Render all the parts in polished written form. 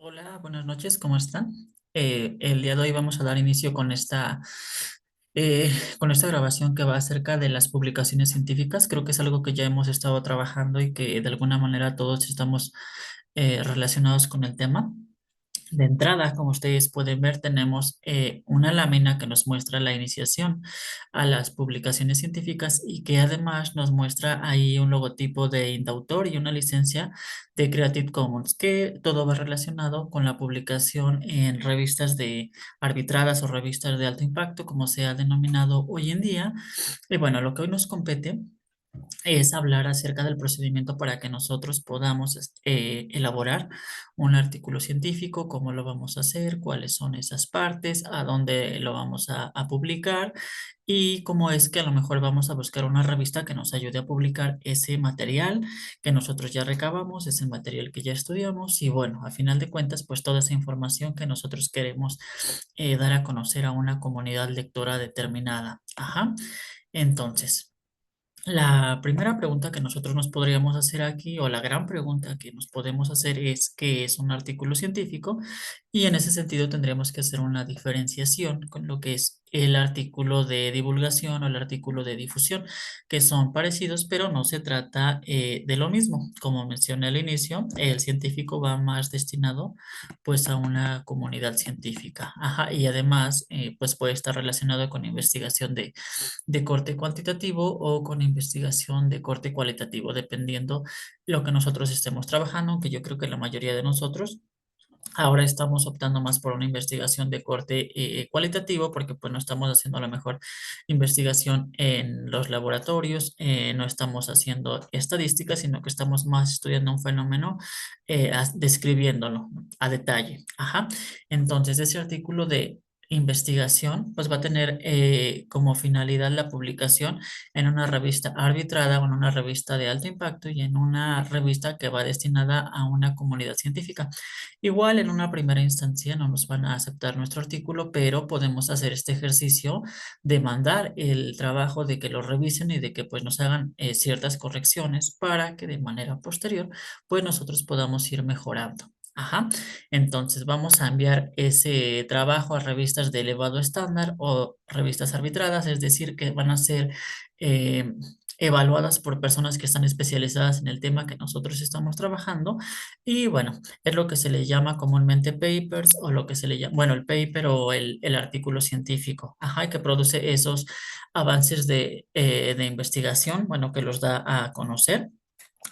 Hola, buenas noches, ¿cómo están? El día de hoy vamos a dar inicio con esta grabación que va acerca de las publicaciones científicas. Creo que es algo que ya hemos estado trabajando y que de alguna manera todos estamos relacionados con el tema. De entrada, como ustedes pueden ver, tenemos una lámina que nos muestra la iniciación a las publicaciones científicas y que además nos muestra ahí un logotipo de Indautor y una licencia de Creative Commons, que todo va relacionado con la publicación en revistas de arbitradas o revistas de alto impacto, como se ha denominado hoy en día. Y bueno, lo que hoy nos compete es hablar acerca del procedimiento para que nosotros podamos elaborar un artículo científico, cómo lo vamos a hacer, cuáles son esas partes, a dónde lo vamos a publicar y cómo es que a lo mejor vamos a buscar una revista que nos ayude a publicar ese material que nosotros ya recabamos, ese material que ya estudiamos y bueno, a final de cuentas, pues toda esa información que nosotros queremos dar a conocer a una comunidad lectora determinada. Ajá. Entonces. La primera pregunta que nosotros nos podríamos hacer aquí, o la gran pregunta que nos podemos hacer es ¿qué es un artículo científico? Y en ese sentido tendríamos que hacer una diferenciación con lo que es el artículo de divulgación o el artículo de difusión, que son parecidos, pero no se trata de lo mismo. Como mencioné al inicio, el científico va más destinado pues a una comunidad científica. Ajá, y además pues puede estar relacionado con investigación de corte cuantitativo o con investigación de corte cualitativo, dependiendo lo que nosotros estemos trabajando, aunque yo creo que la mayoría de nosotros ahora estamos optando más por una investigación de corte cualitativo porque pues no estamos haciendo a lo mejor investigación en los laboratorios, no estamos haciendo estadísticas, sino que estamos más estudiando un fenómeno, describiéndolo a detalle. Ajá. Entonces, ese artículo de investigación pues va a tener como finalidad la publicación en una revista arbitrada o en una revista de alto impacto y en una revista que va destinada a una comunidad científica. Igual en una primera instancia no nos van a aceptar nuestro artículo, pero podemos hacer este ejercicio de mandar el trabajo, de que lo revisen y de que pues nos hagan ciertas correcciones para que de manera posterior pues nosotros podamos ir mejorando. Ajá. Entonces vamos a enviar ese trabajo a revistas de elevado estándar o revistas arbitradas, es decir, que van a ser eh, evaluadas por personas que están especializadas en el tema que nosotros estamos trabajando. Y bueno, es lo que se le llama comúnmente papers o lo que se le llama, bueno, el paper o el artículo científico, ajá, y que produce esos avances de investigación, bueno, que los da a conocer.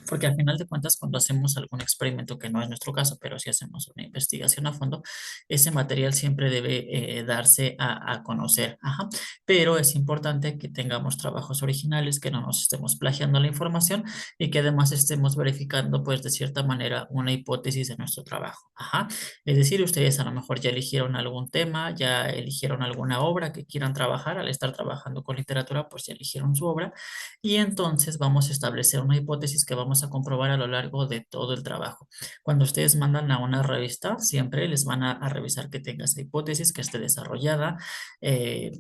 Porque al final de cuentas, cuando hacemos algún experimento, que no es nuestro caso, pero si hacemos una investigación a fondo, ese material siempre debe darse a conocer. Ajá. Pero es importante que tengamos trabajos originales, que no nos estemos plagiando la información y que además estemos verificando, pues, de cierta manera, una hipótesis de nuestro trabajo. Ajá. Es decir, ustedes a lo mejor ya eligieron algún tema, ya eligieron alguna obra que quieran trabajar. Al estar trabajando con literatura, pues ya eligieron su obra y entonces vamos a establecer una hipótesis que vamos a comprobar a lo largo de todo el trabajo. Cuando ustedes mandan a una revista, siempre les van a revisar que tenga esa hipótesis, que esté desarrollada, eh,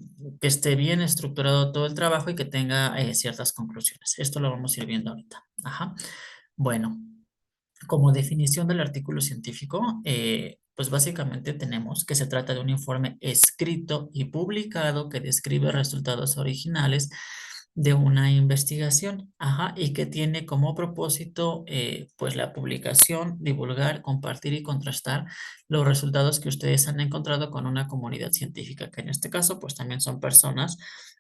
que esté bien estructurado todo el trabajo y que tenga ciertas conclusiones. Esto lo vamos a ir viendo ahorita. Ajá. Bueno, como definición del artículo científico, pues básicamente tenemos que se trata de un informe escrito y publicado que describe resultados originales de una investigación, ajá, y que tiene como propósito, pues la publicación, divulgar, compartir y contrastar los resultados que ustedes han encontrado con una comunidad científica, que en este caso, pues también son personas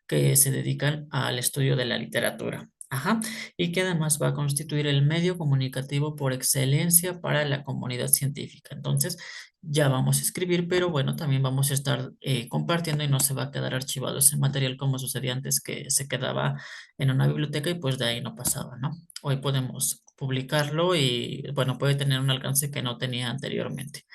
que se dedican al estudio de la literatura. Ajá, y que además va a constituir el medio comunicativo por excelencia para la comunidad científica. Entonces, ya vamos a escribir, pero bueno, también vamos a estar compartiendo y no se va a quedar archivado ese material como sucedía antes que se quedaba en una biblioteca y pues de ahí no pasaba, ¿no? Hoy podemos publicarlo y bueno, puede tener un alcance que no tenía anteriormente.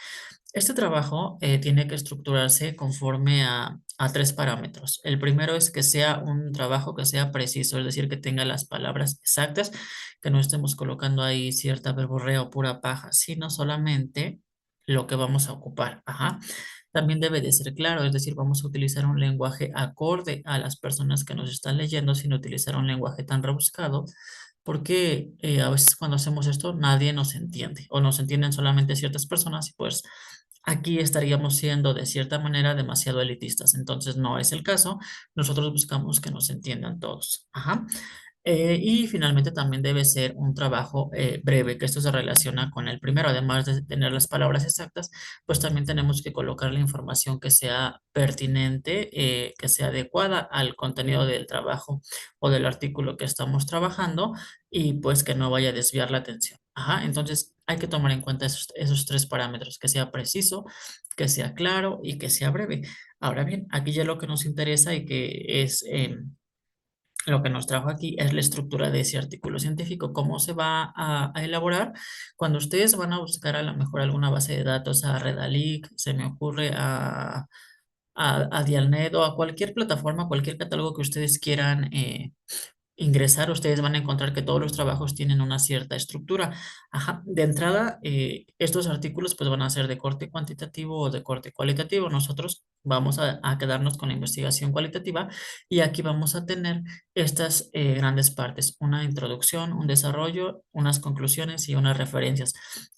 Este trabajo tiene que estructurarse conforme a tres parámetros. El primero es que sea un trabajo que sea preciso, es decir, que tenga las palabras exactas, que no estemos colocando ahí cierta verborrea o pura paja, sino solamente lo que vamos a ocupar. Ajá. También debe de ser claro, es decir, vamos a utilizar un lenguaje acorde a las personas que nos están leyendo sin utilizar un lenguaje tan rebuscado porque a veces cuando hacemos esto nadie nos entiende o nos entienden solamente ciertas personas y pues aquí estaríamos siendo de cierta manera demasiado elitistas. Entonces no es el caso. Nosotros buscamos que nos entiendan todos. Ajá. Y finalmente también debe ser un trabajo breve, que esto se relaciona con el primero, además de tener las palabras exactas, pues también tenemos que colocar la información que sea pertinente, que sea adecuada al contenido del trabajo o del artículo que estamos trabajando y pues que no vaya a desviar la atención. Ajá, entonces hay que tomar en cuenta esos tres parámetros, que sea preciso, que sea claro y que sea breve. Ahora bien, aquí ya lo que nos interesa y que es lo que nos trajo aquí es la estructura de ese artículo científico, cómo se va a elaborar. Cuando ustedes van a buscar a lo mejor alguna base de datos, a Redalic, se me ocurre a Dialnet o a cualquier plataforma, cualquier catálogo que ustedes quieran ingresar, ustedes van a encontrar que todos los trabajos tienen una cierta estructura. Ajá. De entrada, estos artículos pues van a ser de corte cuantitativo o de corte cualitativo. Nosotros vamos a quedarnos con la investigación cualitativa y aquí vamos a tener estas grandes partes, una introducción, un desarrollo, unas conclusiones y unas referencias.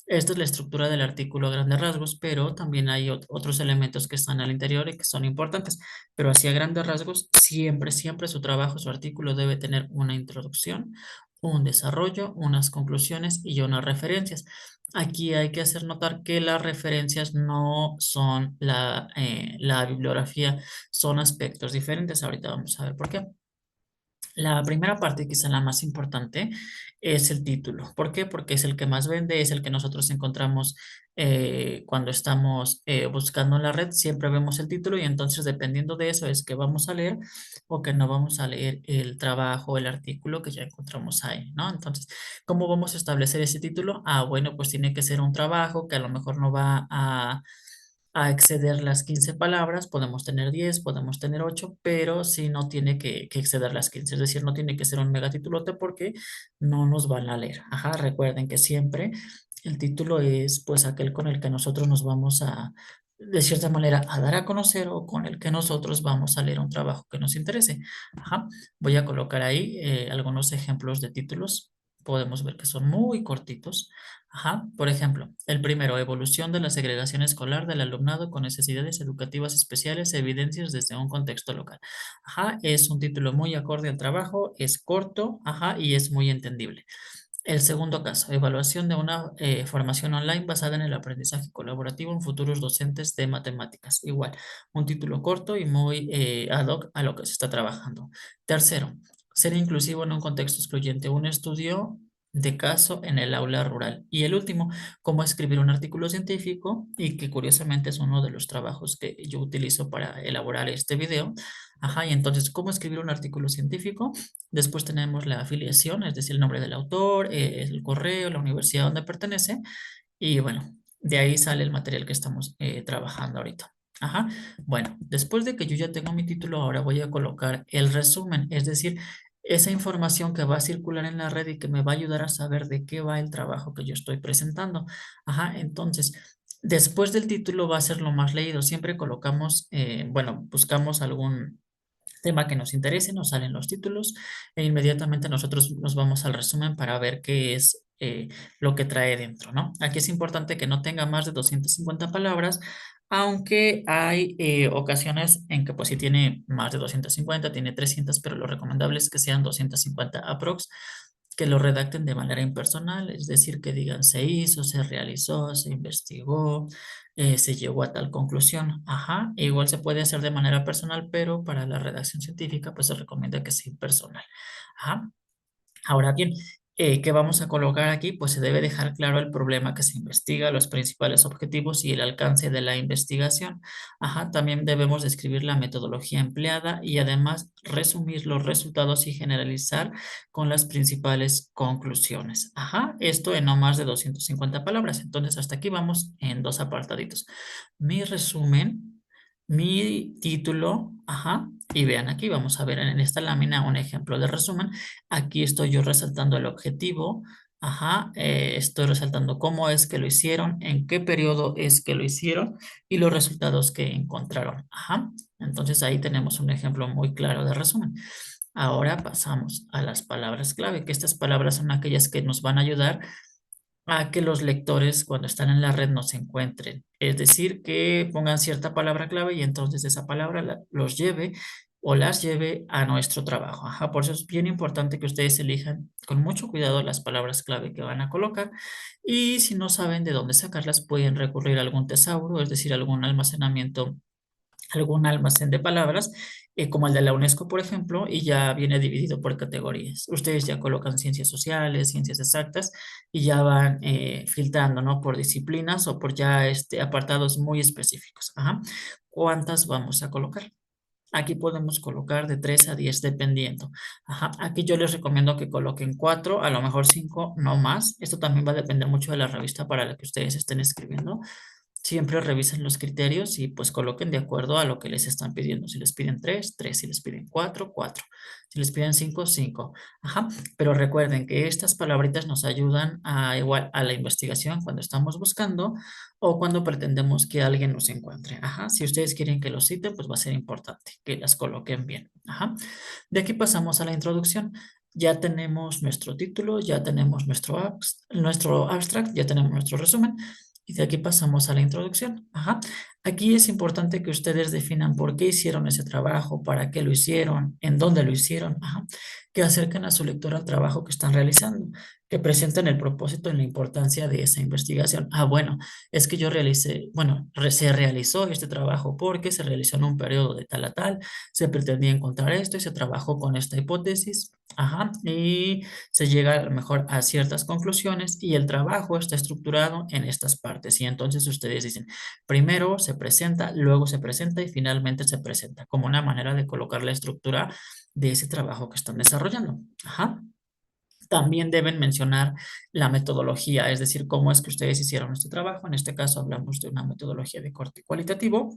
Esta es la estructura del artículo a grandes rasgos, pero también hay otros elementos que están al interior y que son importantes. Pero así a grandes rasgos, siempre, siempre su trabajo, su artículo debe tener una introducción, un desarrollo, unas conclusiones y unas referencias. Aquí hay que hacer notar que las referencias no son la bibliografía, son aspectos diferentes. Ahorita vamos a ver por qué. La primera parte, quizá la más importante, es el título. ¿Por qué? Porque es el que más vende, es el que nosotros encontramos cuando estamos buscando en la red. Siempre vemos el título y entonces dependiendo de eso es que vamos a leer o que no vamos a leer el trabajo, el artículo que ya encontramos ahí, ¿no? Entonces, ¿cómo vamos a establecer ese título? Ah, bueno, pues tiene que ser un trabajo que a lo mejor no va a exceder las 15 palabras, podemos tener 10, podemos tener 8, pero sí no tiene que exceder las 15, es decir, no tiene que ser un megatitulote porque no nos van a leer. Ajá, recuerden que siempre el título es pues aquel con el que nosotros nos vamos de cierta manera, a dar a conocer o con el que nosotros vamos a leer un trabajo que nos interese. Ajá, voy a colocar ahí algunos ejemplos de títulos. Podemos ver que son muy cortitos. Ajá. Por ejemplo, el primero, evolución de la segregación escolar del alumnado con necesidades educativas especiales, evidencias desde un contexto local. Ajá, es un título muy acorde al trabajo, es corto, ajá, y es muy entendible. El segundo caso, evaluación de una formación online basada en el aprendizaje colaborativo en futuros docentes de matemáticas. Igual, un título corto y muy ad hoc a lo que se está trabajando. Tercero, ser inclusivo en un contexto excluyente. Un estudio de caso en el aula rural. Y el último, cómo escribir un artículo científico y que curiosamente es uno de los trabajos que yo utilizo para elaborar este video. Ajá, y entonces, ¿cómo escribir un artículo científico? Después tenemos la afiliación, es decir, el nombre del autor, el correo, la universidad donde pertenece y bueno, de ahí sale el material que estamos trabajando ahorita. Ajá. Bueno, después de que yo ya tengo mi título, ahora voy a colocar el resumen, es decir, esa información que va a circular en la red y que me va a ayudar a saber de qué va el trabajo que yo estoy presentando. Ajá, entonces, después del título va a ser lo más leído. Siempre colocamos, bueno, buscamos algún tema que nos interese, nos salen los títulos e inmediatamente nosotros nos vamos al resumen para ver qué es lo que trae dentro, ¿no? Aquí es importante que no tenga más de 250 palabras, aunque hay ocasiones en que pues si tiene más de 250, tiene 300, pero lo recomendable es que sean 250 aprox, que lo redacten de manera impersonal, es decir, que digan se hizo, se realizó, se investigó, se llegó a tal conclusión. Ajá, igual se puede hacer de manera personal, pero para la redacción científica pues se recomienda que sea impersonal. Ajá. Ahora bien, ¿qué vamos a colocar aquí? Pues se debe dejar claro el problema que se investiga, los principales objetivos y el alcance de la investigación. Ajá, también debemos describir la metodología empleada y además resumir los resultados y generalizar con las principales conclusiones. Ajá, esto en no más de 250 palabras. Entonces, hasta aquí vamos en dos apartaditos. Mi resumen, mi título, ajá, y vean aquí, vamos a ver en esta lámina un ejemplo de resumen. Aquí estoy yo resaltando el objetivo, ajá, estoy resaltando cómo es que lo hicieron, en qué periodo es que lo hicieron y los resultados que encontraron, ajá. Entonces ahí tenemos un ejemplo muy claro de resumen. Ahora pasamos a las palabras clave, que estas palabras son aquellas que nos van a ayudar a que los lectores cuando están en la red nos encuentren. Es decir, que pongan cierta palabra clave y entonces esa palabra los lleve o las lleve a nuestro trabajo. Ajá, por eso es bien importante que ustedes elijan con mucho cuidado las palabras clave que van a colocar y si no saben de dónde sacarlas pueden recurrir a algún tesauro, es decir, algún almacén de palabras, como el de la UNESCO, por ejemplo, y ya viene dividido por categorías. Ustedes ya colocan ciencias sociales, ciencias exactas, y ya van filtrando, ¿no? Por disciplinas o por ya apartados muy específicos. Ajá. ¿Cuántas vamos a colocar? Aquí podemos colocar de 3 a 10 dependiendo. Ajá. Aquí yo les recomiendo que coloquen 4, a lo mejor 5, no más. Esto también va a depender mucho de la revista para la que ustedes estén escribiendo. Siempre revisen los criterios y pues coloquen de acuerdo a lo que les están pidiendo. Si les piden 3, 3. Si les piden 4, 4. Si les piden 5, 5. Ajá. Pero recuerden que estas palabritas nos ayudan a igual a la investigación cuando estamos buscando o cuando pretendemos que alguien nos encuentre. Ajá. Si ustedes quieren que los citen, pues va a ser importante que las coloquen bien. Ajá. De aquí pasamos a la introducción. Ya tenemos nuestro título, ya tenemos nuestro abstract, ya tenemos nuestro resumen. Y de aquí pasamos a la introducción. Ajá. Aquí es importante que ustedes definan por qué hicieron ese trabajo, para qué lo hicieron, en dónde lo hicieron. Ajá. Que acerquen a su lector al trabajo que están realizando, que presenten el propósito y la importancia de esa investigación. Ah, bueno, es que yo realicé, bueno, se realizó este trabajo porque se realizó en un periodo de tal a tal, se pretendía encontrar esto y se trabajó con esta hipótesis. Ajá. Y se llega a lo mejor a ciertas conclusiones y el trabajo está estructurado en estas partes. Y entonces ustedes dicen, primero se presenta, luego se presenta y finalmente se presenta, como una manera de colocar la estructura de ese trabajo que están desarrollando. Ajá. También deben mencionar la metodología, es decir, cómo es que ustedes hicieron este trabajo. En este caso hablamos de una metodología de corte cualitativo.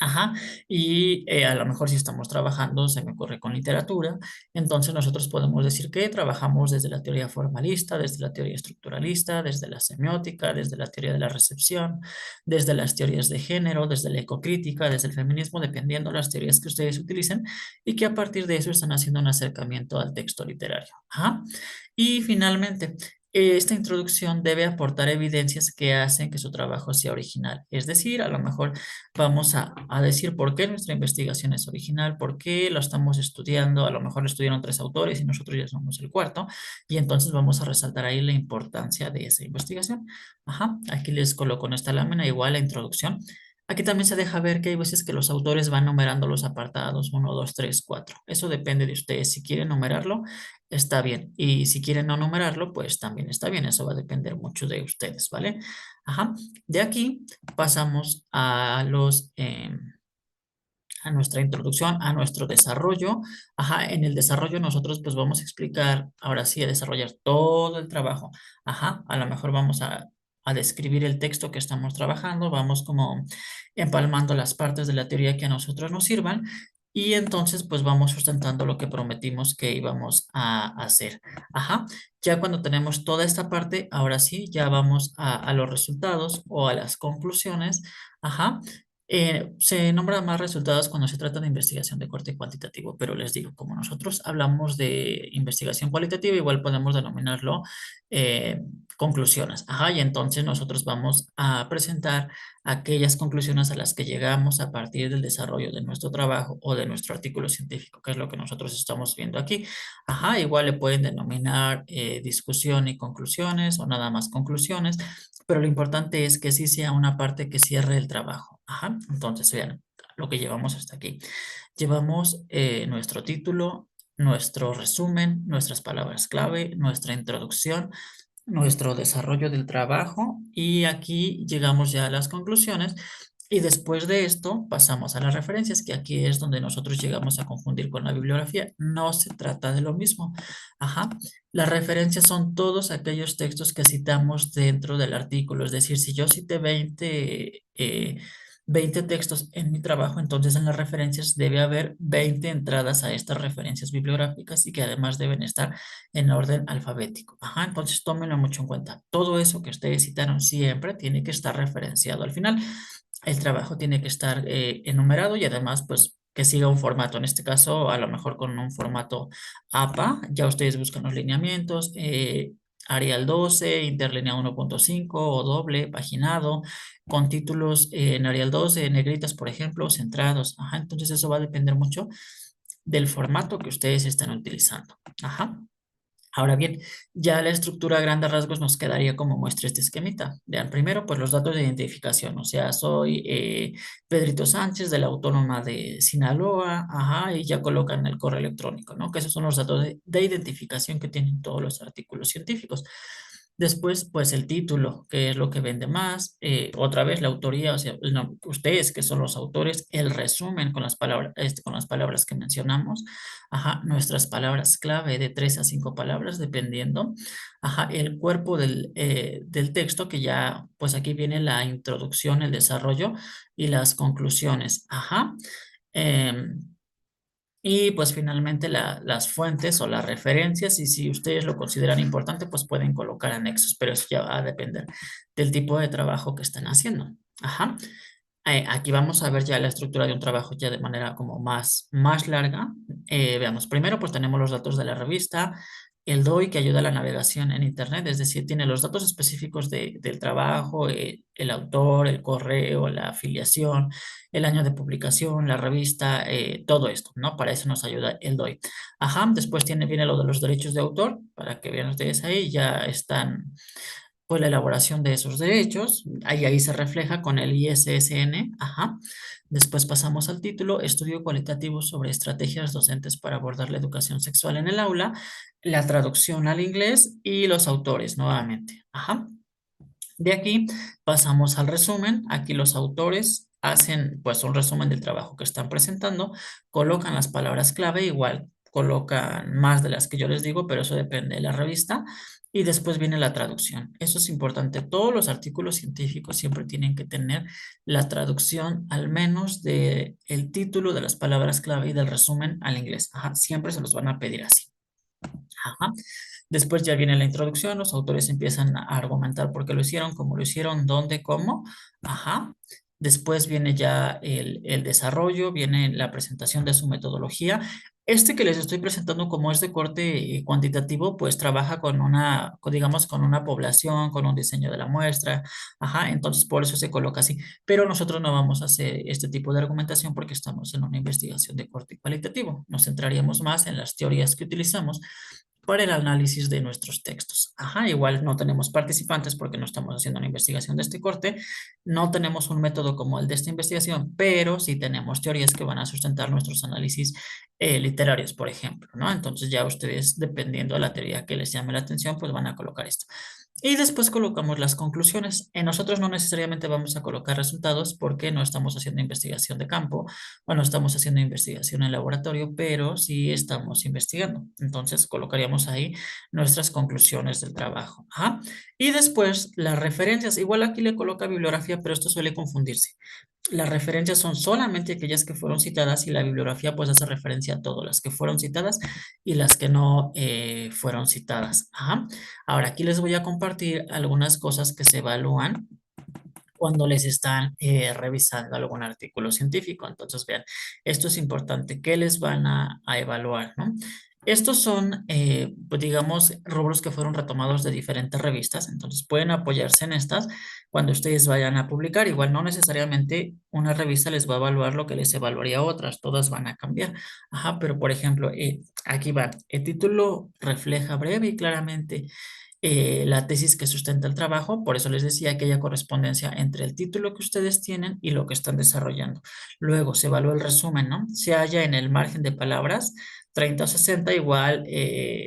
Ajá, y a lo mejor si estamos trabajando, se me ocurre con literatura, entonces nosotros podemos decir que trabajamos desde la teoría formalista, desde la teoría estructuralista, desde la semiótica, desde la teoría de la recepción, desde las teorías de género, desde la ecocrítica, desde el feminismo, dependiendo las teorías que ustedes utilicen, y que a partir de eso están haciendo un acercamiento al texto literario. Ajá. Y finalmente, esta introducción debe aportar evidencias que hacen que su trabajo sea original. Es decir, a lo mejor vamos a decir por qué nuestra investigación es original, por qué lo estamos estudiando, a lo mejor lo estudiaron 3 autores y nosotros ya somos el cuarto, y entonces vamos a resaltar ahí la importancia de esa investigación. Ajá, aquí les coloco en esta lámina igual la introducción. Aquí también se deja ver que hay veces que los autores van numerando los apartados 1, 2, 3, 4. Eso depende de ustedes. Si quieren numerarlo, está bien. Y si quieren no numerarlo, pues también está bien. Eso va a depender mucho de ustedes, ¿vale? Ajá. De aquí pasamos a nuestra introducción, a nuestro desarrollo. Ajá, en el desarrollo nosotros pues vamos a explicar, ahora sí, a desarrollar todo el trabajo. Ajá, a lo mejor vamos a describir el texto que estamos trabajando, vamos como empalmando las partes de la teoría que a nosotros nos sirvan y entonces pues vamos sustentando lo que prometimos que íbamos a hacer. Ajá, ya cuando tenemos toda esta parte, ahora sí, ya vamos a los resultados o a las conclusiones. Ajá. Se nombran más resultados cuando se trata de investigación de corte cuantitativo, pero les digo, como nosotros hablamos de investigación cualitativa, igual podemos denominarlo eh, conclusiones. Ajá, y entonces nosotros vamos a presentar aquellas conclusiones a las que llegamos a partir del desarrollo de nuestro trabajo o de nuestro artículo científico, que es lo que nosotros estamos viendo aquí. Ajá, igual le pueden denominar discusión y conclusiones o nada más conclusiones, pero lo importante es que sí sea una parte que cierre el trabajo. Ajá. Entonces, vean lo que llevamos hasta aquí. Llevamos nuestro título, nuestro resumen, nuestras palabras clave, nuestra introducción, nuestro desarrollo del trabajo y aquí llegamos ya a las conclusiones y después de esto pasamos a las referencias, que aquí es donde nosotros llegamos a confundir con la bibliografía. No se trata de lo mismo. Ajá. Las referencias son todos aquellos textos que citamos dentro del artículo. Es decir, si yo cité 20 textos en mi trabajo, entonces en las referencias debe haber 20 entradas a estas referencias bibliográficas y que además deben estar en orden alfabético. Ajá, entonces tómenlo mucho en cuenta. Todo eso que ustedes citaron siempre tiene que estar referenciado al final. El trabajo tiene que estar enumerado y además, pues, que siga un formato. En este caso, a lo mejor con un formato APA, ya ustedes buscan los lineamientos. Arial 12, interlínea 1.5 o doble, paginado, con títulos en Arial 12, negritas, por ejemplo, centrados. Ajá, entonces eso va a depender mucho del formato que ustedes están utilizando. Ajá. Ahora bien, ya la estructura a grandes rasgos nos quedaría como muestra este esquemita. Vean, primero, pues los datos de identificación, o sea, soy Pedrito Sánchez de la Autónoma de Sinaloa, ajá, y ya colocan el correo electrónico, ¿no? Que esos son los datos de identificación que tienen todos los artículos científicos. Después, pues el título, que es lo que vende más. Otra vez la autoría, o sea, ustedes que son los autores, el resumen con las palabras, con las palabras que mencionamos. Ajá, nuestras palabras clave de 3 a 5 palabras, dependiendo. Ajá, el cuerpo del texto, que ya, pues aquí viene la introducción, el desarrollo y las conclusiones. Ajá. Em, y pues finalmente las fuentes o las referencias, y si ustedes lo consideran importante, pues pueden colocar anexos, pero eso ya va a depender del tipo de trabajo que están haciendo. Ajá. Aquí vamos a ver ya la estructura de un trabajo ya de manera como más larga. Veamos, primero pues tenemos los datos de la revista, el DOI que ayuda a la navegación en Internet, es decir, tiene los datos específicos del trabajo, el autor, el correo, la afiliación, el año de publicación, la revista, todo esto, ¿no? Para eso nos ayuda el DOI. Ajá, después viene lo de los derechos de autor, para que vean ustedes ahí, ya están pues la elaboración de esos derechos, ahí se refleja con el ISSN, ajá. Después pasamos al título, estudio cualitativo sobre estrategias docentes para abordar la educación sexual en el aula, la traducción al inglés y los autores nuevamente, ajá. De aquí pasamos al resumen. Aquí los autores hacen pues un resumen del trabajo que están presentando, colocan las palabras clave, igual colocan más de las que yo les digo, pero eso depende de la revista. Y después viene la traducción. Eso es importante. Todos los artículos científicos siempre tienen que tener la traducción al menos de el título de las palabras clave y del resumen al inglés. Ajá, siempre se los van a pedir así. Ajá. Después ya viene la introducción, los autores empiezan a argumentar por qué lo hicieron, cómo lo hicieron, dónde, cómo. Ajá. Después viene ya el desarrollo, viene la presentación de su metodología. Este que les estoy presentando como es de corte cuantitativo, pues trabaja con digamos, con una población, con un diseño de la muestra. Ajá, entonces por eso se coloca así. Pero nosotros no vamos a hacer este tipo de argumentación porque estamos en una investigación de corte cualitativo. Nos centraríamos más en las teorías que utilizamos para el análisis de nuestros textos. Ajá, igual no tenemos participantes porque no estamos haciendo una investigación de este corte, no tenemos un método como el de esta investigación, pero sí tenemos teorías que van a sustentar nuestros análisis literarios, por ejemplo, ¿no? Entonces ya ustedes, dependiendo de la teoría que les llame la atención, pues van a colocar esto. Y después colocamos las conclusiones. Nosotros no necesariamente vamos a colocar resultados porque no estamos haciendo investigación de campo o no estamos haciendo investigación en laboratorio, pero sí estamos investigando. Entonces colocaríamos ahí nuestras conclusiones del trabajo. Ajá. Y después las referencias. Igual aquí le coloca bibliografía, pero esto suele confundirse. Las referencias son solamente aquellas que fueron citadas y la bibliografía pues hace referencia a todas las que fueron citadas y las que no fueron citadas. Ajá. Ahora aquí les voy a compartir algunas cosas que se evalúan cuando les están revisando algún artículo científico. Entonces, vean, esto es importante. ¿Qué les van a evaluar, no? Estos son, pues, digamos, rubros que fueron retomados de diferentes revistas, entonces pueden apoyarse en estas cuando ustedes vayan a publicar. Igual no necesariamente una revista les va a evaluar lo que les evaluaría a otras, todas van a cambiar. Ajá, pero por ejemplo, aquí va, el título refleja breve y claramente la tesis que sustenta el trabajo, por eso les decía que haya correspondencia entre el título que ustedes tienen y lo que están desarrollando. Luego se evalúa el resumen, ¿no? Se halla en el margen de palabras 30 o 60, igual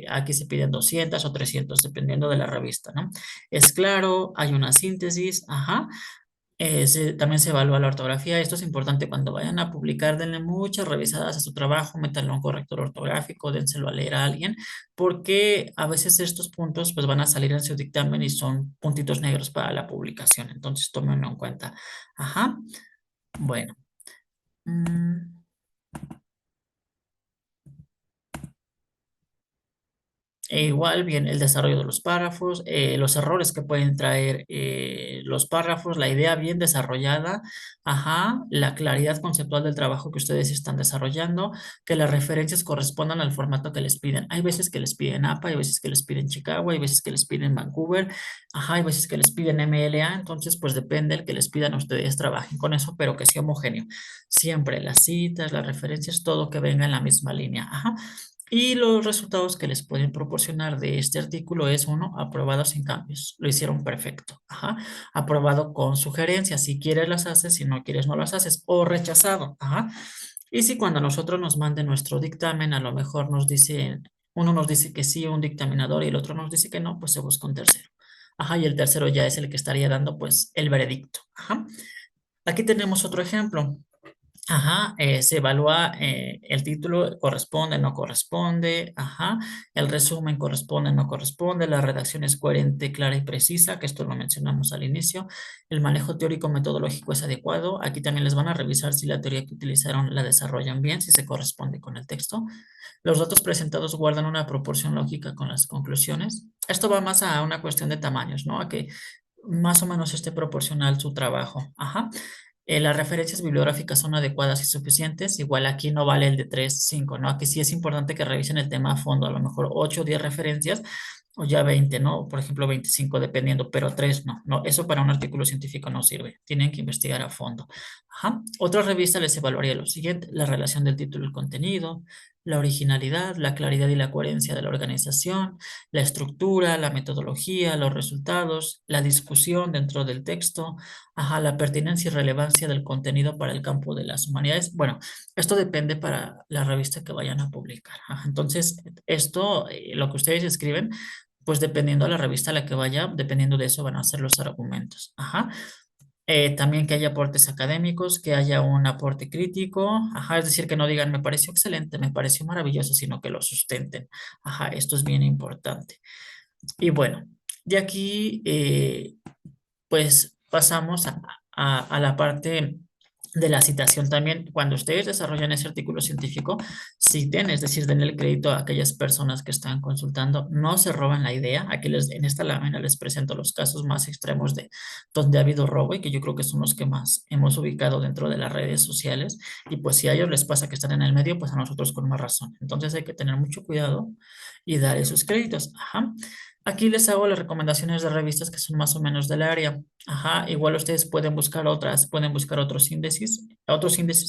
aquí se piden 200 o 300, dependiendo de la revista, ¿no? Es claro, hay una síntesis, ajá, también se evalúa la ortografía. Esto es importante cuando vayan a publicar. Denle muchas revisadas a su trabajo, métanlo a un corrector ortográfico, dénselo a leer a alguien, porque a veces estos puntos pues van a salir en su dictamen y son puntitos negros para la publicación. Entonces tómenlo en cuenta. Ajá. Bueno. mm, E igual, bien, el desarrollo de los párrafos, los errores que pueden traer los párrafos, la idea bien desarrollada, ajá, la claridad conceptual del trabajo que ustedes están desarrollando, que las referencias correspondan al formato que les piden. Hay veces que les piden APA, hay veces que les piden Chicago, hay veces que les piden Vancouver, ajá, hay veces que les piden MLA, entonces pues depende el que les pidan a ustedes, trabajen con eso, pero que sea homogéneo. Siempre las citas, las referencias, todo que venga en la misma línea, ajá. Y los resultados que les pueden proporcionar de este artículo es uno, aprobado sin cambios. Lo hicieron perfecto. Ajá. Aprobado con sugerencias. Si quieres las haces, si no quieres no las haces. O rechazado. Ajá. Y si cuando nosotros nos manden nuestro dictamen, a lo mejor nos dice, uno nos dice que sí, un dictaminador, y el otro nos dice que no, pues se busca un tercero. Ajá. Y el tercero ya es el que estaría dando pues el veredicto. Ajá. Aquí tenemos otro ejemplo. Ajá, se evalúa el título, corresponde, no corresponde, ajá, el resumen corresponde, no corresponde, la redacción es coherente, clara y precisa, que esto lo mencionamos al inicio, el manejo teórico metodológico es adecuado, aquí también les van a revisar si la teoría que utilizaron la desarrollan bien, si se corresponde con el texto, los datos presentados guardan una proporción lógica con las conclusiones, esto va más a una cuestión de tamaños, ¿no? A que más o menos esté proporcional su trabajo, ajá. Las referencias bibliográficas son adecuadas y suficientes. Igual aquí no vale el de 3 5, ¿no? Aquí sí es importante que revisen el tema a fondo, a lo mejor 8 o 10 referencias o ya 20, ¿no? Por ejemplo, 25 dependiendo, pero 3 no. No, eso para un artículo científico no sirve. Tienen que investigar a fondo. Ajá. Otra revista les evaluaría lo siguiente: la relación del título y el contenido, la originalidad, la claridad y la coherencia de la organización, la estructura, la metodología, los resultados, la discusión dentro del texto, ajá, la pertinencia y relevancia del contenido para el campo de las humanidades. Bueno, esto depende para la revista que vayan a publicar. Ajá, entonces, esto, lo que ustedes escriben, pues dependiendo de la revista a la que vaya, dependiendo de eso van a ser los argumentos. Ajá. También que haya aportes académicos, que haya un aporte crítico, ajá, es decir, que no digan me pareció excelente, me pareció maravilloso, sino que lo sustenten. Ajá, esto es bien importante. Y bueno, de aquí pues pasamos a la parte de la citación también. Cuando ustedes desarrollan ese artículo científico, citen, es decir, den el crédito a aquellas personas que están consultando, no se roban la idea. Aquí en esta lámina les presento los casos más extremos de donde ha habido robo y que yo creo que son los que más hemos ubicado dentro de las redes sociales. Y pues si a ellos les pasa que están en el medio, pues a nosotros con más razón. Entonces hay que tener mucho cuidado y dar esos créditos. Ajá. Aquí les hago las recomendaciones de revistas que son más o menos del área. Ajá, igual ustedes pueden buscar otras, pueden buscar otros índices,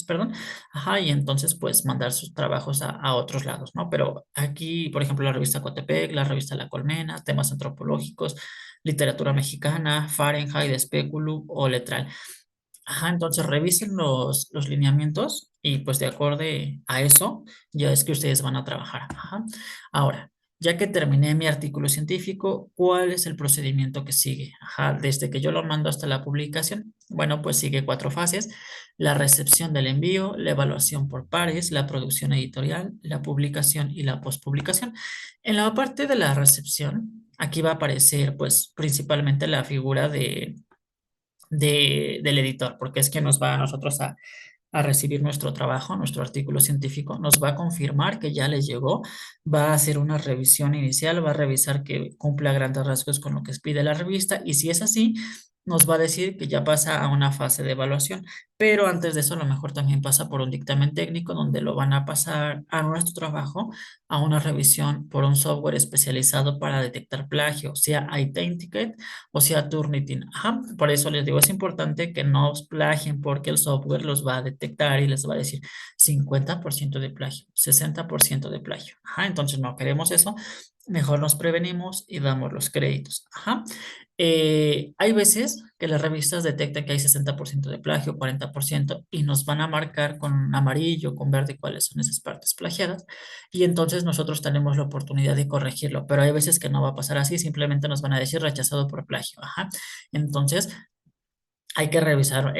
perdón. Ajá, y entonces pues mandar sus trabajos a otros lados, ¿no? Pero aquí, por ejemplo, la revista Coatepec, la revista La Colmena, temas antropológicos, literatura mexicana, Fahrenheit, Speculum o Letral. Ajá, entonces revisen los lineamientos y pues de acuerdo a eso ya es que ustedes van a trabajar. Ajá. Ahora, ya que terminé mi artículo científico, ¿cuál es el procedimiento que sigue? Ajá, desde que yo lo mando hasta la publicación, bueno, pues sigue cuatro fases: la recepción del envío, la evaluación por pares, la producción editorial, la publicación y la postpublicación. En la parte de la recepción, aquí va a aparecer pues principalmente la figura del editor, porque es que nos va a nosotros a recibir nuestro trabajo, nuestro artículo científico, nos va a confirmar que ya les llegó, va a hacer una revisión inicial, va a revisar que cumpla a grandes rasgos con lo que pide la revista y si es así, nos va a decir que ya pasa a una fase de evaluación, pero antes de eso a lo mejor también pasa por un dictamen técnico donde lo van a pasar a nuestro trabajo a una revisión por un software especializado para detectar plagio, sea iTainticket o sea Turnitin. Ajá, por eso les digo, es importante que no os plagien porque el software los va a detectar y les va a decir 50% de plagio, 60% de plagio. Ajá, entonces no queremos eso, mejor nos prevenimos y damos los créditos. Ajá. Hay veces que las revistas detectan que hay 60% de plagio, 40% y nos van a marcar con amarillo, con verde cuáles son esas partes plagiadas y entonces nosotros tenemos la oportunidad de corregirlo, pero hay veces que no va a pasar así, simplemente nos van a decir rechazado por plagio. Ajá. Entonces hay que revisar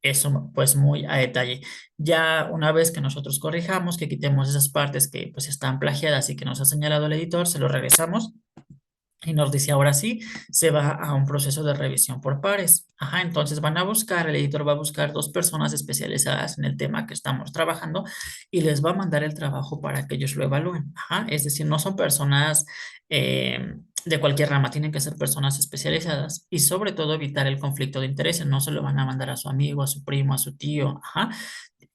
eso pues muy a detalle. Ya una vez que nosotros corrijamos, que quitemos esas partes que pues están plagiadas y que nos ha señalado el editor, se lo regresamos Y nos dice, ahora sí, se va a un proceso de revisión por pares. Ajá, entonces van a buscar, el editor va a buscar dos personas especializadas en el tema que estamos trabajando y les va a mandar el trabajo para que ellos lo evalúen. Ajá, es decir, no son personas de cualquier rama, tienen que ser personas especializadas y sobre todo evitar el conflicto de intereses. No se lo van a mandar a su amigo, a su primo, a su tío. Ajá,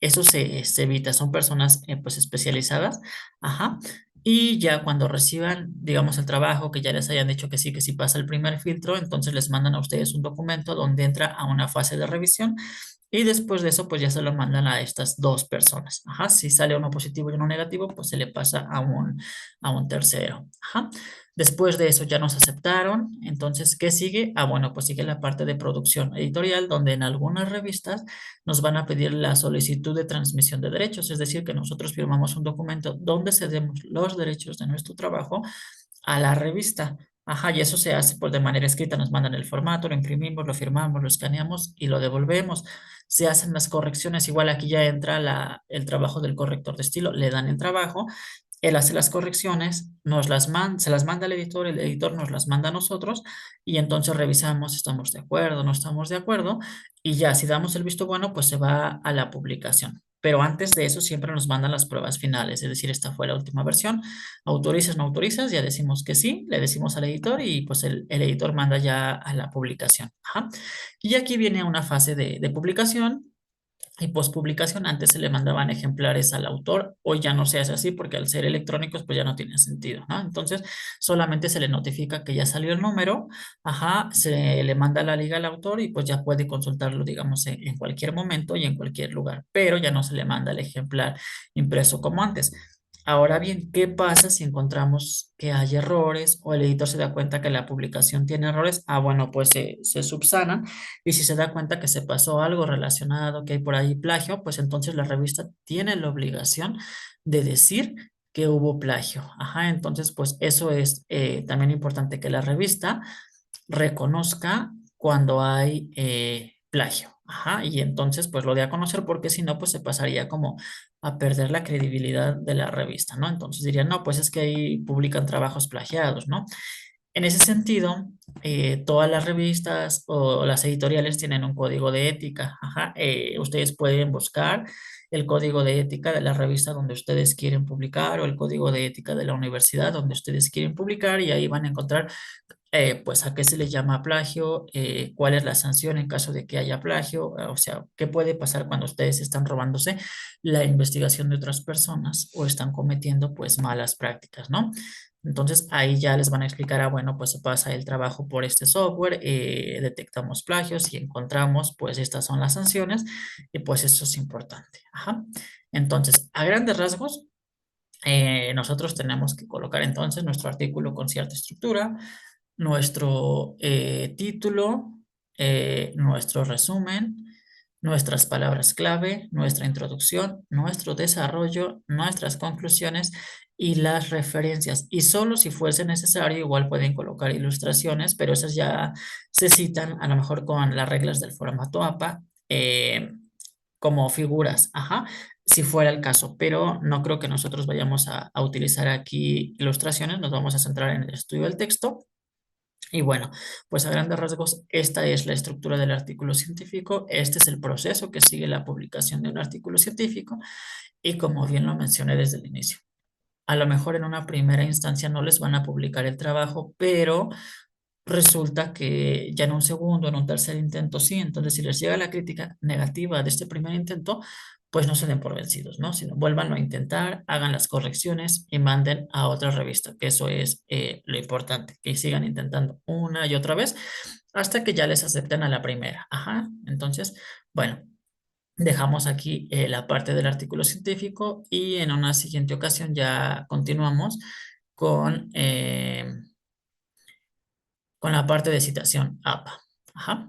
eso se evita, son personas pues especializadas, ajá, y ya cuando reciban, digamos, el trabajo, que ya les hayan dicho que sí pasa el primer filtro, entonces les mandan a ustedes un documento donde entra a una fase de revisión y después de eso pues ya se lo mandan a estas dos personas, ajá, si sale uno positivo y uno negativo, pues se le pasa a un tercero, ajá. Después de eso ya nos aceptaron, entonces, ¿qué sigue? Ah, bueno, pues sigue la parte de producción editorial, donde en algunas revistas nos van a pedir la solicitud de transmisión de derechos, es decir, que nosotros firmamos un documento donde cedemos los derechos de nuestro trabajo a la revista. Ajá, y eso se hace pues de manera escrita, nos mandan el formato, lo imprimimos, lo firmamos, lo escaneamos y lo devolvemos. Se hacen las correcciones, igual aquí ya entra el trabajo del corrector de estilo, le dan el trabajo, él hace las correcciones, se las manda al editor, el editor nos las manda a nosotros y entonces revisamos, estamos de acuerdo, no estamos de acuerdo y ya si damos el visto bueno, pues se va a la publicación. Pero antes de eso siempre nos mandan las pruebas finales, es decir, esta fue la última versión, autorizas, no autorizas, ya decimos que sí, le decimos al editor y pues el editor manda ya a la publicación. Ajá. Y aquí viene una fase de publicación y postpublicación. Antes se le mandaban ejemplares al autor, hoy ya no se hace así porque al ser electrónicos pues ya no tiene sentido, ¿no? Entonces solamente se le notifica que ya salió el número, ajá, se le manda la liga al autor y pues ya puede consultarlo, digamos, en cualquier momento y en cualquier lugar, pero ya no se le manda el ejemplar impreso como antes. Ahora bien, ¿qué pasa si encontramos que hay errores o el editor se da cuenta que la publicación tiene errores? Ah, bueno, pues se subsanan y si se da cuenta que se pasó algo relacionado, que hay por ahí plagio, pues entonces la revista tiene la obligación de decir que hubo plagio. Ajá, entonces pues eso es también importante que la revista reconozca cuando hay plagio. Ajá, y entonces pues lo dé a conocer porque si no pues se pasaría como a perder la credibilidad de la revista, ¿no? Entonces dirían, no, pues es que ahí publican trabajos plagiados, ¿no? En ese sentido, todas las revistas o las editoriales tienen un código de ética. Ajá. Ustedes pueden buscar el código de ética de la revista donde ustedes quieren publicar o el código de ética de la universidad donde ustedes quieren publicar y ahí van a encontrar pues a qué se le llama plagio, cuál es la sanción en caso de que haya plagio, o sea, qué puede pasar cuando ustedes están robándose la investigación de otras personas o están cometiendo pues malas prácticas, ¿no? Entonces ahí ya les van a explicar, ah, bueno, pues se pasa el trabajo por este software, detectamos plagios y encontramos, pues estas son las sanciones y pues eso es importante. Ajá. Entonces, a grandes rasgos, nosotros tenemos que colocar entonces nuestro artículo con cierta estructura, nuestro título, nuestro resumen, nuestras palabras clave, nuestra introducción, nuestro desarrollo, nuestras conclusiones y las referencias. Y solo si fuese necesario, igual pueden colocar ilustraciones, pero esas ya se citan a lo mejor con las reglas del formato APA. Como figuras, ajá, si fuera el caso, pero no creo que nosotros vayamos a utilizar aquí ilustraciones, nos vamos a centrar en el estudio del texto y bueno, pues a grandes rasgos, esta es la estructura del artículo científico, este es el proceso que sigue la publicación de un artículo científico y como bien lo mencioné desde el inicio, a lo mejor en una primera instancia no les van a publicar el trabajo, pero resulta que ya en un segundo, en un tercer intento, sí. Entonces, si les llega la crítica negativa de este primer intento, pues no se den por vencidos, ¿no? Sino vuélvanlo a intentar, hagan las correcciones y manden a otra revista, que eso es lo importante, que sigan intentando una y otra vez hasta que ya les acepten a la primera. Ajá. Entonces, bueno. Dejamos aquí la parte del artículo científico y en una siguiente ocasión ya continuamos con, con la parte de citación APA. Ajá.